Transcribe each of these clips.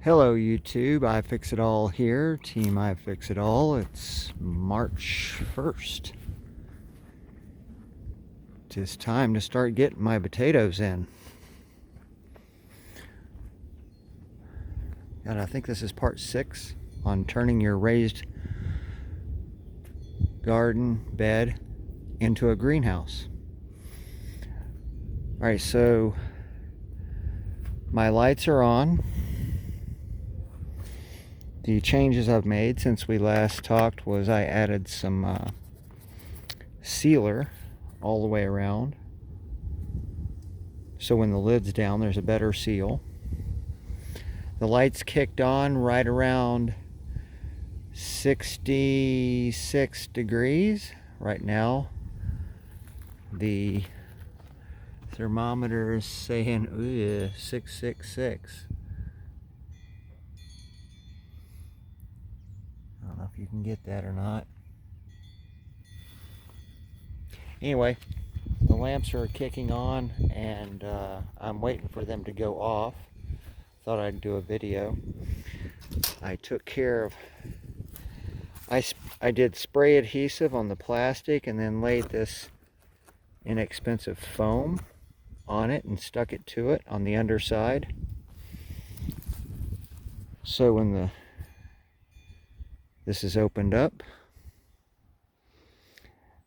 Hello YouTube, I Fix It All here, Team I Fix It All. It's March 1st. It's time to start getting my potatoes in. And I think this is part 6 on turning your raised garden bed into a greenhouse. Alright, so my lights are on. The changes I've made since we last talked was I added some sealer all the way around, so when the lid's down there's a better seal. The lights kicked on right around 66 degrees right now. The thermometer is saying 666. I don't know if you can get that or not. Anyway, the lamps are kicking on and I'm waiting for them to go off. Thought I'd do a video. I took care of, I did spray adhesive on the plastic and then laid this inexpensive foam on it and stuck it to it on the underside. So when this is opened up,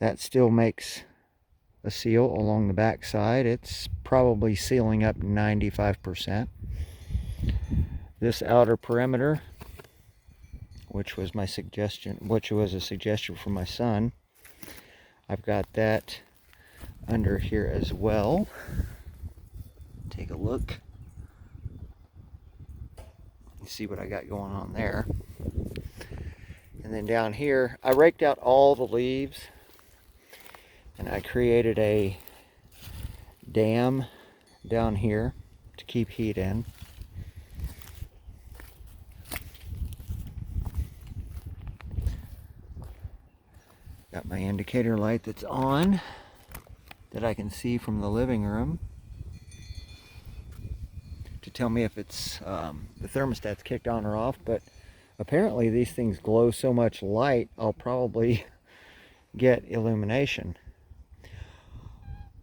that still makes a seal along the back side. It's probably sealing up 95%. This outer perimeter, which was a suggestion from my son, I've got that under here as well. Take a look. See what I got going on there. And then down here, I raked out all the leaves and I created a dam down here to keep heat in. Got my indicator light that's on that I can see from the living room to tell me if it's the thermostat's kicked on or off, but apparently these things glow so much light I'll probably get illumination.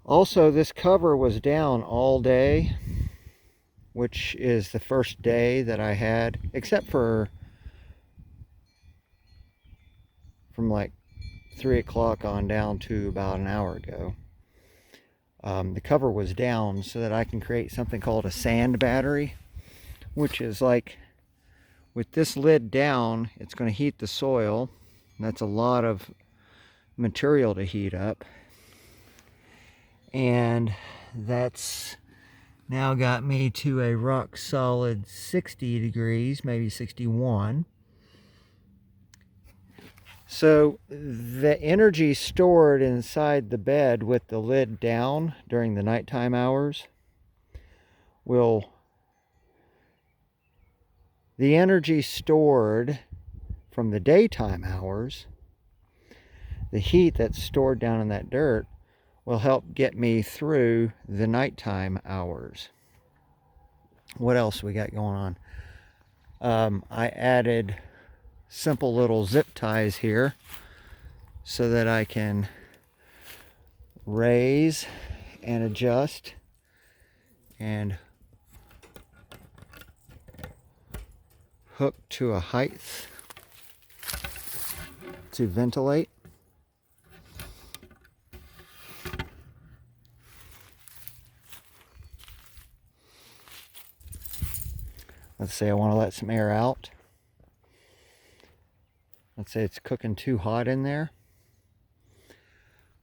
Also, this cover was down all day, which is the first day that I had, except for from like 3 o'clock on down to about an hour ago. The cover was down so that I can create something called a sand battery, which is like, with this lid down, it's going to heat the soil. That's a lot of material to heat up. And that's now got me to a rock solid 60 degrees, maybe 61. So the energy stored inside the bed with the lid down during the nighttime hours the energy stored from the daytime hours, the heat that's stored down in that dirt, will help get me through the nighttime hours. What else we got going on? I added simple little zip ties here so that I can raise and adjust and hook to a height to ventilate. Let's say I want to let some air out. Let's say it's cooking too hot in there.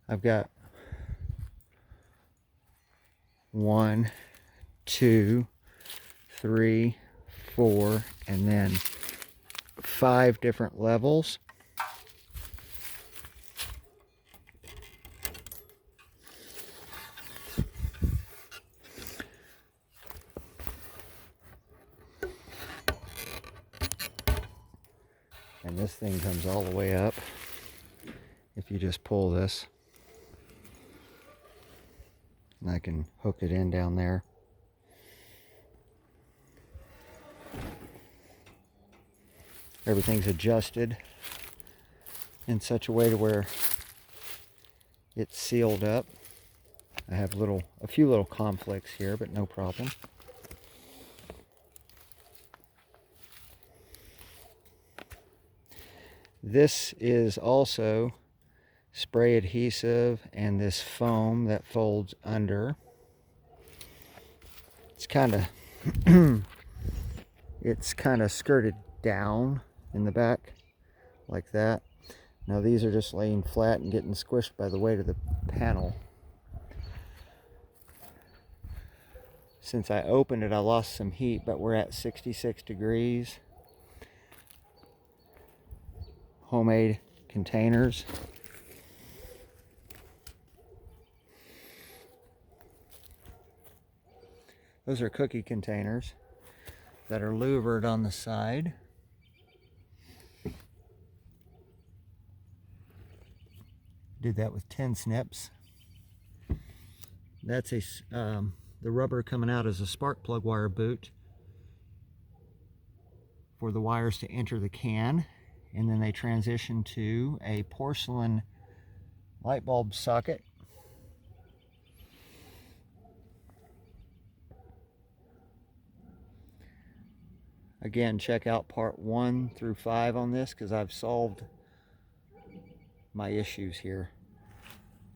I've got 1, 2, 3, 4, and then 5 different levels. And this thing comes all the way up if you just pull this. And I can hook it in down there. Everything's adjusted in such a way to where it's sealed up. I have a few little conflicts here, but no problem. This is also spray adhesive and this foam that folds under. It's kind of skirted down in the back like that. Now these are just laying flat and getting squished by the weight of the panel. Since I opened it, I lost some heat, but we're at 66 degrees. Homemade containers. Those are cookie containers that are louvered on the side. Did that with 10 snips. That's the rubber coming out is a spark plug wire boot for the wires to enter the can, and then they transition to a porcelain light bulb socket. Again, check out part 1 through 5 on this because I've solved my issues here.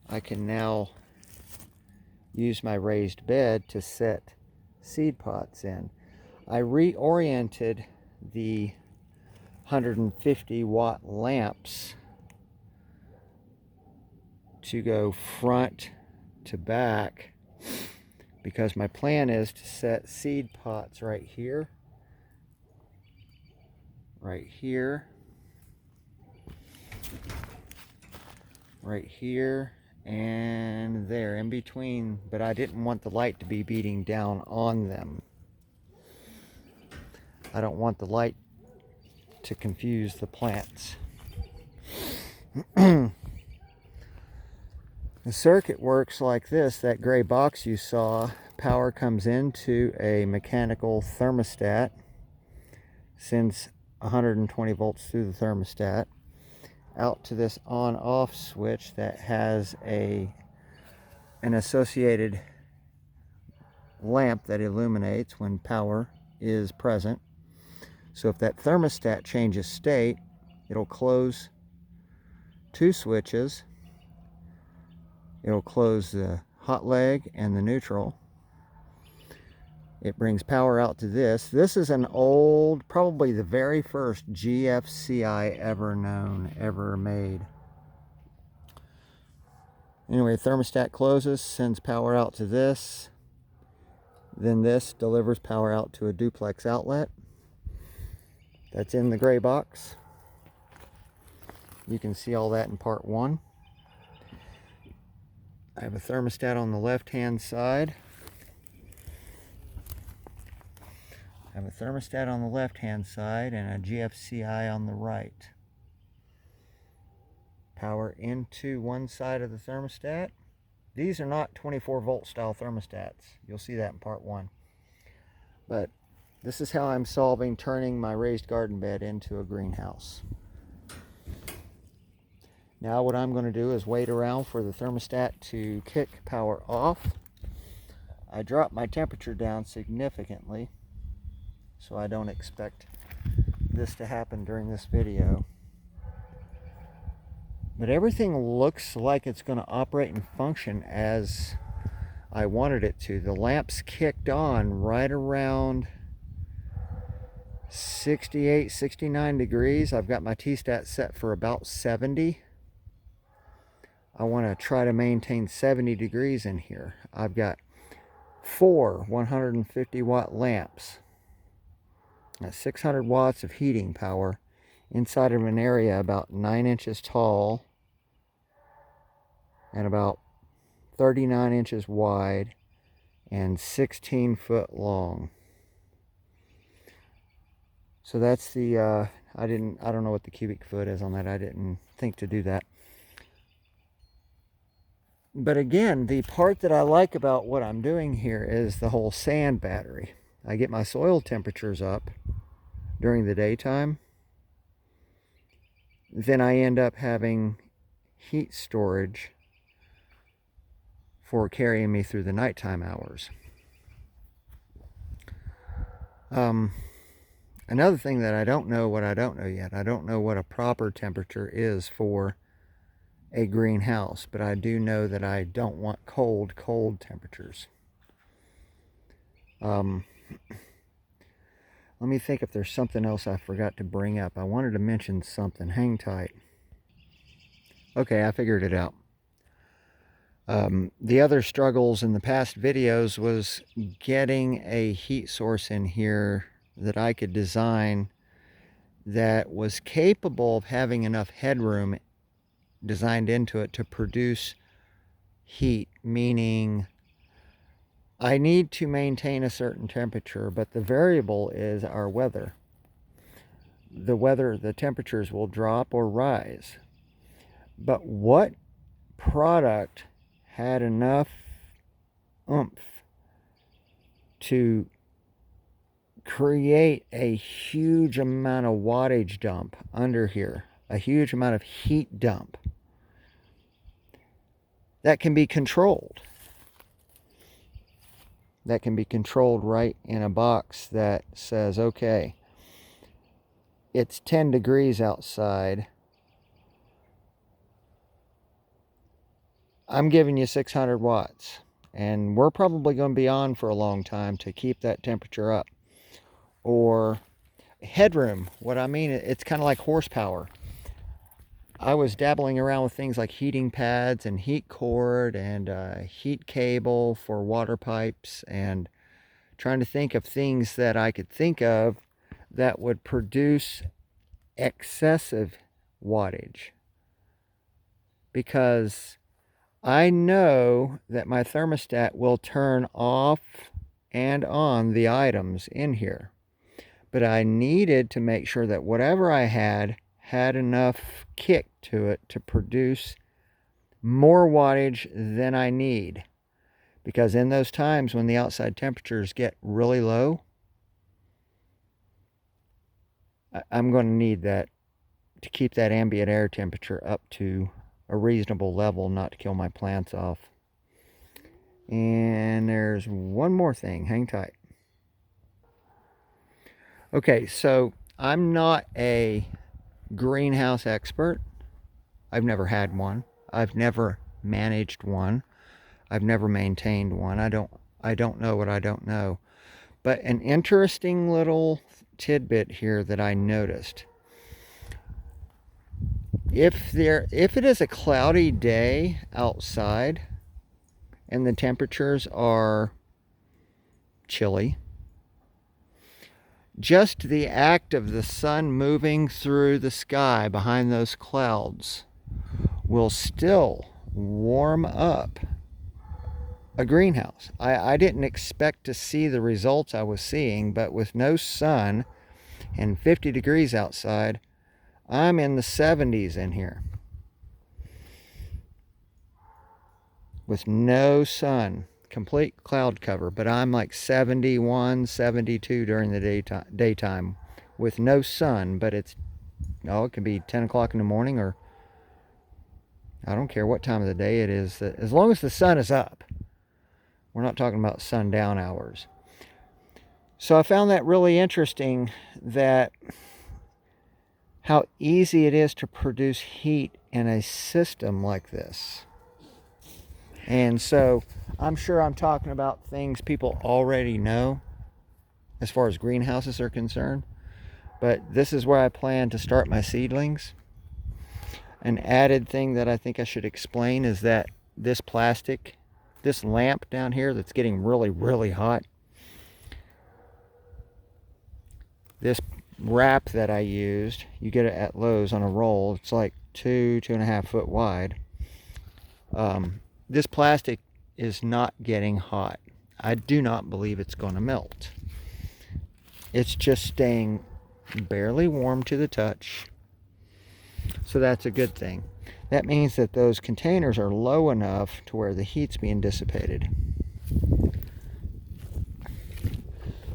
I can now use my raised bed to set seed pots in. I reoriented the 150 watt lamps to go front to back because my plan is to set seed pots right here, right here, right here, and there in between, but I didn't want the light to be beating down on them. I don't want the light to confuse the plants. The circuit works like this. That gray box you saw, power comes into a mechanical thermostat, sends 120 volts through the thermostat out to this on-off switch that has an associated lamp that illuminates when power is present. So if that thermostat changes state, it'll close 2 switches. It'll close the hot leg and the neutral. It brings power out to this. This is an old, probably the very first GFCI ever made. Anyway, thermostat closes, sends power out to this. Then this delivers power out to a duplex outlet that's in the gray box. You can see all that in part 1. I have a thermostat on the left-hand side. I have a thermostat on the left-hand side and a GFCI on the right. Power into one side of the thermostat. These are not 24 volt style thermostats. You'll see that in part 1. But this is how I'm solving turning my raised garden bed into a greenhouse. Now what I'm going to do is wait around for the thermostat to kick power off. I dropped my temperature down significantly, so I don't expect this to happen during this video. But everything looks like it's going to operate and function as I wanted it to. The lamps kicked on right around 68, 69 degrees. I've got my T-stat set for about 70. I want to try to maintain 70 degrees in here. I've got 4 150 watt lamps. That's 600 watts of heating power inside of an area about 9 inches tall and about 39 inches wide and 16 foot long. So that's the I don't know what the cubic foot is on that. I didn't think to do that. But again, the part that I like about what I'm doing here is the whole sand battery. I get my soil temperatures up during the daytime, then I end up having heat storage for carrying me through the nighttime hours. Another thing that I don't know what I don't know yet, I don't know what a proper temperature is for a greenhouse, but I do know that I don't want cold temperatures. Let me think if there's something else I forgot to bring up. I wanted to mention something. Hang tight. Okay, I figured it out. The other struggles in the past videos was getting a heat source in here that I could design that was capable of having enough headroom designed into it to produce heat, meaning I need to maintain a certain temperature, but the variable is our weather. The temperatures will drop or rise. But what product had enough oomph to create a huge amount of wattage dump under here, a huge amount of heat dump that can be controlled? That can be controlled right in a box that says, okay, it's 10 degrees outside. I'm giving you 600 watts. And we're probably going to be on for a long time to keep that temperature up. Or headroom. What I mean, it's kind of like horsepower. I was dabbling around with things like heating pads and heat cord and heat cable for water pipes, and trying to think of things that I could think of that would produce excessive wattage. Because I know that my thermostat will turn off and on the items in here. But I needed to make sure that whatever I had enough kick to it to produce more wattage than I need. Because in those times when the outside temperatures get really low, I'm going to need that to keep that ambient air temperature up to a reasonable level, not to kill my plants off. And there's one more thing. Hang tight. Okay, so I'm not a greenhouse expert. I've never had one. I've never managed one. I've never maintained one. I don't know what I don't know. But an interesting little tidbit here that I noticed. If it is a cloudy day outside and the temperatures are chilly, just the act of the sun moving through the sky behind those clouds will still warm up a greenhouse. I didn't expect to see the results I was seeing, but with no sun and 50 degrees outside, I'm in the 70s in here. With no sun, complete cloud cover, but I'm like 71, 72 during the daytime with no sun, but it can be 10 o'clock in the morning, or I don't care what time of the day it is, as long as the sun is up. We're not talking about sundown hours. So I found that really interesting, that how easy it is to produce heat in a system like this. And so I'm sure I'm talking about things people already know as far as greenhouses are concerned. But this is where I plan to start my seedlings. An added thing that I think I should explain is that this plastic, this lamp down here that's getting really, really hot, this wrap that I used, you get it at Lowe's on a roll. It's like 2.5 foot wide. This plastic is not getting hot. I do not believe it's going to melt. It's just staying barely warm to the touch. So that's a good thing. That means that those containers are low enough to where the heat's being dissipated.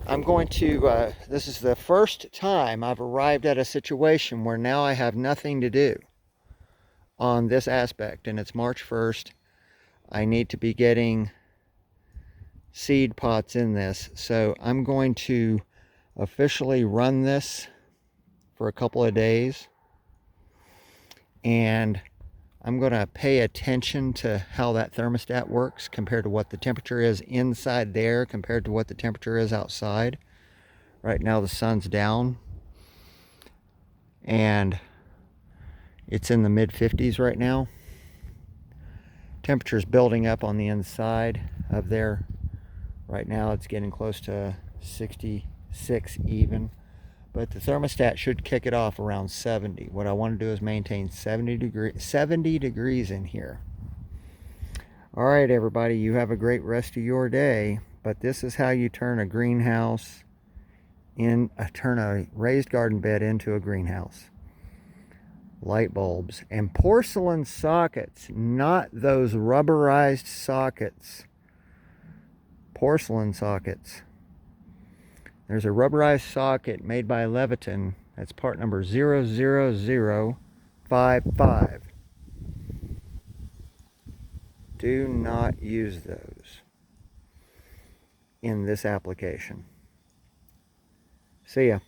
I'm going to, this is the first time I've arrived at a situation where now I have nothing to do on this aspect, and it's March 1st. I need to be getting seed pots in this, so I'm going to officially run this for a couple of days, and I'm going to pay attention to how that thermostat works compared to what the temperature is inside there compared to what the temperature is outside. Right now the sun's down and it's in the mid 50s right now. Temperature's building up on the inside of there. Right now it's getting close to 66 even, but the thermostat should kick it off around 70. What I want to do is maintain 70 degrees in here. All right, everybody, you have a great rest of your day, but this is how you turn a greenhouse turn a raised garden bed into a greenhouse. Light bulbs and porcelain sockets, not those rubberized sockets. Porcelain sockets. There's a rubberized socket made by Leviton. That's part number 00055. Do not use those in this application. See ya.